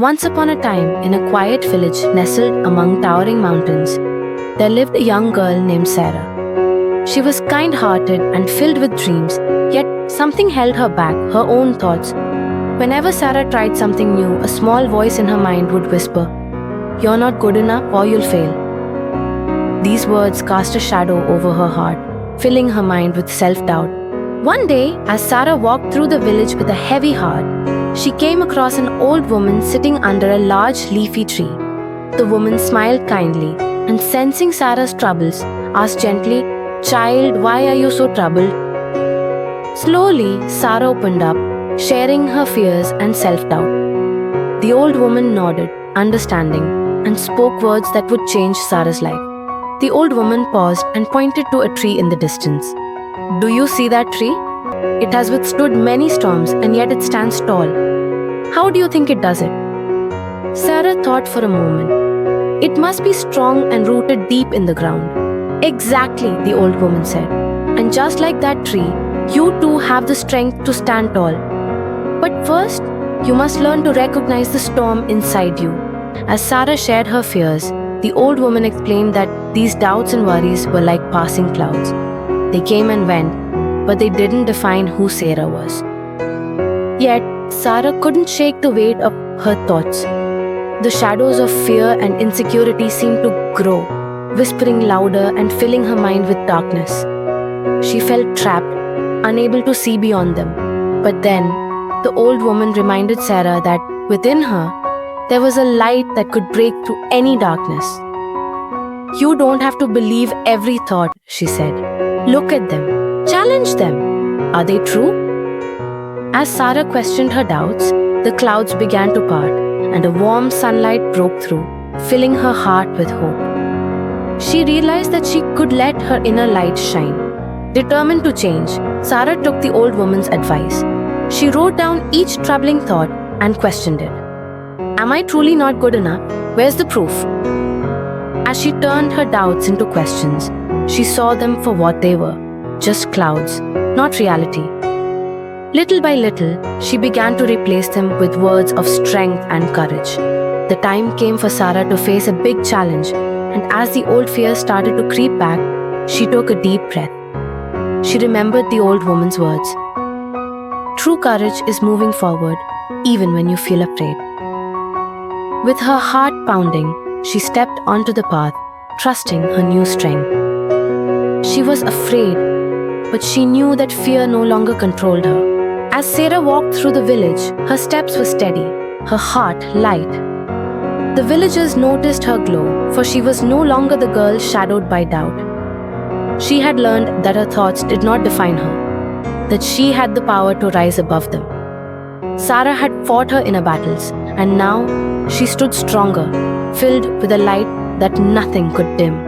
Once upon a time, in a quiet village nestled among towering mountains, there lived a young girl named Sarah. She was kind-hearted and filled with dreams, yet something held her back, her own thoughts. Whenever Sarah tried something new, a small voice in her mind would whisper, "You're not good enough or you'll fail." These words cast a shadow over her heart, filling her mind with self-doubt. One day, as Sarah walked through the village with a heavy heart, she came across an old woman sitting under a large leafy tree. The woman smiled kindly and, sensing Sarah's troubles, asked gently, "Child, why are you so troubled?" Slowly, Sarah opened up, sharing her fears and self-doubt. The old woman nodded, understanding, and spoke words that would change Sarah's life. The old woman paused and pointed to a tree in the distance. "Do you see that tree? It has withstood many storms and yet it stands tall. How do you think it does it?" Sarah thought for a moment. "It must be strong and rooted deep in the ground." "Exactly," the old woman said. "And just like that tree, you too have the strength to stand tall. But first, you must learn to recognize the storm inside you." As Sarah shared her fears, the old woman explained that these doubts and worries were like passing clouds. They came and went, but they didn't define who Sarah was. Yet, Sarah couldn't shake the weight of her thoughts. The shadows of fear and insecurity seemed to grow, whispering louder and filling her mind with darkness. She felt trapped, unable to see beyond them. But then, the old woman reminded Sarah that within her, there was a light that could break through any darkness. "You don't have to believe every thought," she said. "Look at them. Challenge them. Are they true?" As Sarah questioned her doubts, the clouds began to part, and a warm sunlight broke through, filling her heart with hope. She realized that she could let her inner light shine. Determined to change, Sarah took the old woman's advice. She wrote down each troubling thought and questioned it. "Am I truly not good enough? Where's the proof?" As she turned her doubts into questions, she saw them for what they were, just clouds, not reality. Little by little, she began to replace them with words of strength and courage. The time came for Sarah to face a big challenge, and as the old fears started to creep back, she took a deep breath. She remembered the old woman's words. True courage is moving forward, even when you feel afraid. With her heart pounding, she stepped onto the path, trusting her new strength. She was afraid, but she knew that fear no longer controlled her. As Sarah walked through the village, her steps were steady, her heart light. The villagers noticed her glow, for she was no longer the girl shadowed by doubt. She had learned that her thoughts did not define her, that she had the power to rise above them. Sarah had fought her inner battles, and now she stood stronger, filled with a light that nothing could dim.